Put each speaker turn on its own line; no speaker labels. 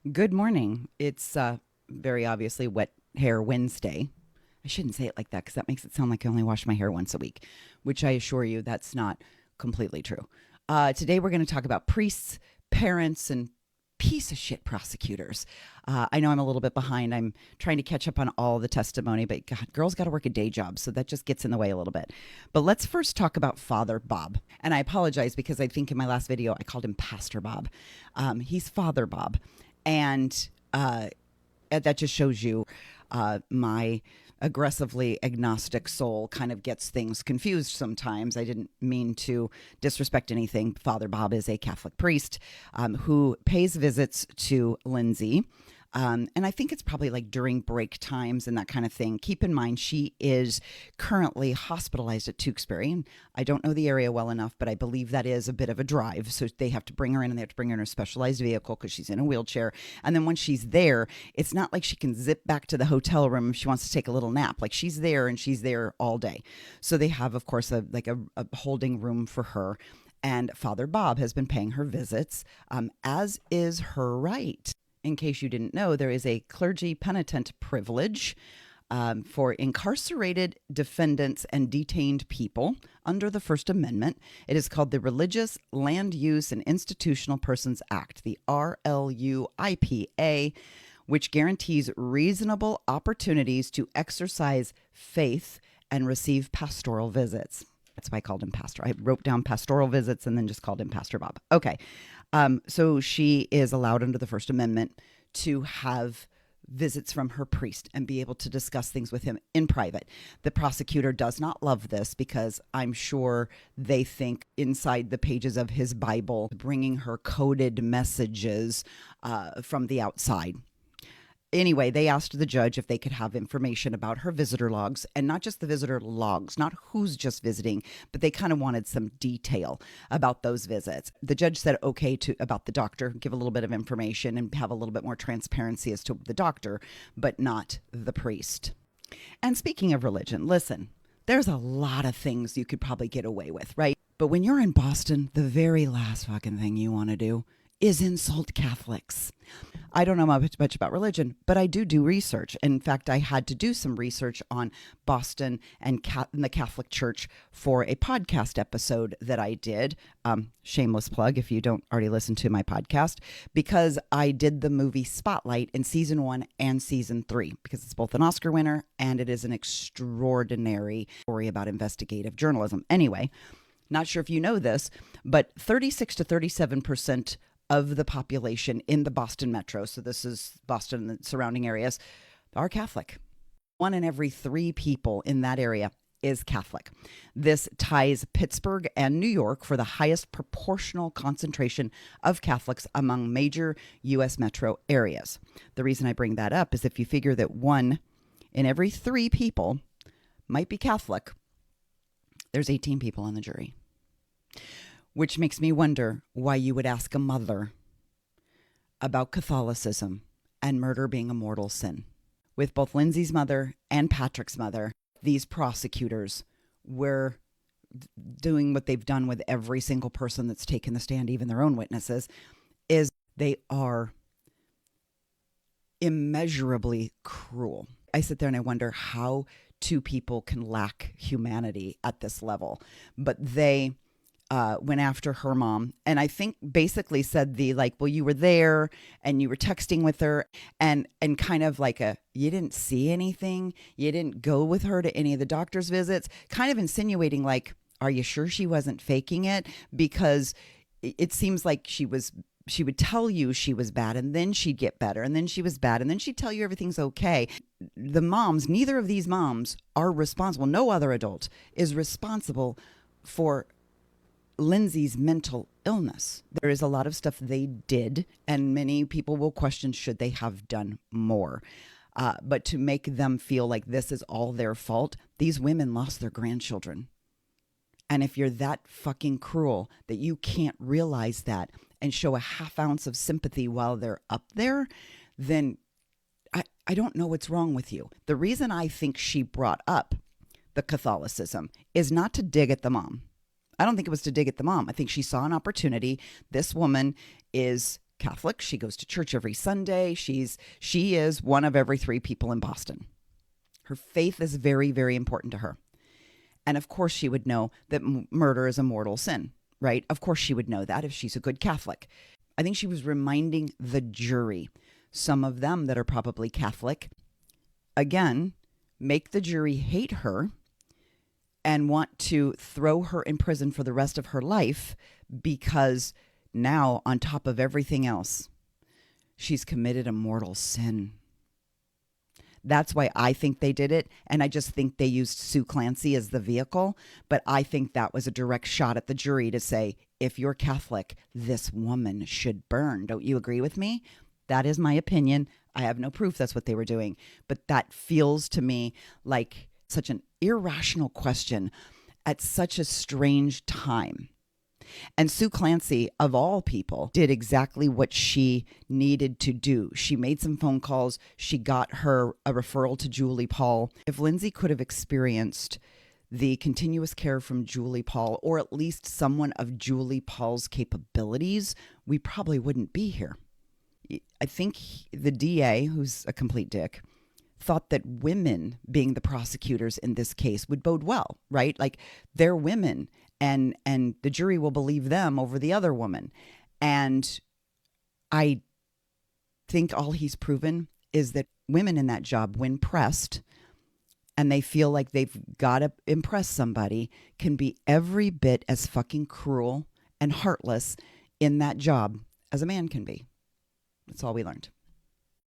Good morning. It's very obviously Wet Hair Wednesday. I shouldn't say it like that because that makes it sound like I only wash my hair once a week, which I assure you that's not completely true. Today we're going to talk about priests, parents, and piece of shit prosecutors. I know I'm a little bit behind. I'm trying to catch up on all the testimony, but God, girls got to work a day job, so that just gets in the way a little bit. But let's first talk about Father Bob. And I apologize because I think in my last video I called him Pastor Bob. He's Father Bob. And that just shows you my aggressively agnostic soul kind of gets things confused sometimes. I didn't mean to disrespect anything. Father Bob is a Catholic priest who pays visits to Lindsay. And I think it's probably like during break times and that kind of thing. Keep in mind, she is currently hospitalized at Tewksbury. And I don't know the area well enough, but I believe that is a bit of a drive. So they have to bring her in, and they have to bring her in a specialized vehicle because she's in a wheelchair. And then once she's there, it's not like she can zip back to the hotel room if she wants to take a little nap. Like she's there and she's there all day. So they have, of course, a holding room for her. And Father Bob has been paying her visits, as is her right. In case you didn't know, there is a clergy penitent privilege for incarcerated defendants and detained people under the First Amendment. It is called the Religious Land Use and Institutional Persons Act, the RLUIPA, which guarantees reasonable opportunities to exercise faith and receive pastoral visits. That's why I called him pastor. I wrote down pastoral visits and then just called him Pastor Bob. Okay. So she is allowed under the First Amendment to have visits from her priest and be able to discuss things with him in private. The prosecutor does not love this because I'm sure they think inside the pages of his Bible, bringing her coded messages from the outside. Anyway, they asked the judge if they could have information about her visitor logs, and not just the visitor logs, not who's just visiting, but they kind of wanted some detail about those visits. The judge said okay about the doctor, give a little bit of information and have a little bit more transparency as to the doctor, but not the priest. And speaking of religion, listen, there's a lot of things you could probably get away with, right? But when you're in Boston, the very last fucking thing you want to do is insult Catholics. I don't know much about religion, but I do research. In fact, I had to do some research on Boston and the Catholic Church for a podcast episode that I did. Shameless plug if you don't already listen to my podcast, because I did the movie Spotlight in season 1 and season 3, because it's both an Oscar winner and it is an extraordinary story about investigative journalism. Anyway, not sure if you know this, but 36 to 37% of the population in the Boston metro, so this is Boston and the surrounding areas, are Catholic. 1 in every 3 people in that area is Catholic. This ties Pittsburgh and New York for the highest proportional concentration of Catholics among major U.S. metro areas. The reason I bring that up is if you figure that 1 in every 3 people might be Catholic, there's 18 people on the jury. Which makes me wonder why you would ask a mother about Catholicism and murder being a mortal sin. With both Lindsay's mother and Patrick's mother, these prosecutors were doing what they've done with every single person that's taken the stand, even their own witnesses, is they are immeasurably cruel. I sit there and I wonder how 2 people can lack humanity at this level. But they went after her mom, and I think basically said well, you were there and you were texting with her, and kind of like you didn't see anything, you didn't go with her to any of the doctor's visits, kind of insinuating are you sure she wasn't faking it? Because it seems like she would tell you she was bad, and then she'd get better, and then she was bad, and then she'd tell you everything's okay. The moms, neither of these moms are responsible. No other adult is responsible for Lindsay's mental illness. There is a lot of stuff they did, and many people will question should they have done more. But to make them feel like this is all their fault, these women lost their grandchildren. And if you're that fucking cruel that you can't realize that and show a half ounce of sympathy while they're up there, then I don't know what's wrong with you. The reason I think she brought up the Catholicism is not to dig at the mom. I don't think it was to dig at the mom. I think she saw an opportunity. This woman is Catholic. She goes to church every Sunday. She is one of every 3 people in Boston. Her faith is very, very important to her. And of course she would know that murder is a mortal sin, right? Of course she would know that if she's a good Catholic. I think she was reminding the jury, some of them that are probably Catholic, again, make the jury hate her and want to throw her in prison for the rest of her life because now, on top of everything else, she's committed a mortal sin. That's why I think they did it. And I just think they used Sue Clancy as the vehicle. But I think that was a direct shot at the jury to say, if you're Catholic, this woman should burn. Don't you agree with me? That is my opinion. I have no proof that's what they were doing. But that feels to me like such an irrational question at such a strange time. And Sue Clancy, of all people, did exactly what she needed to do. She made some phone calls. She got her a referral to Julie Paul. If Lindsay could have experienced the continuous care from Julie Paul, or at least someone of Julie Paul's capabilities, we probably wouldn't be here. I think the DA, who's a complete dick, thought that women being the prosecutors in this case would bode well, right? Like, they're women. And the jury will believe them over the other woman. And I think all he's proven is that women in that job, when pressed, and they feel like they've got to impress somebody, can be every bit as fucking cruel and heartless in that job as a man can be. That's all we learned.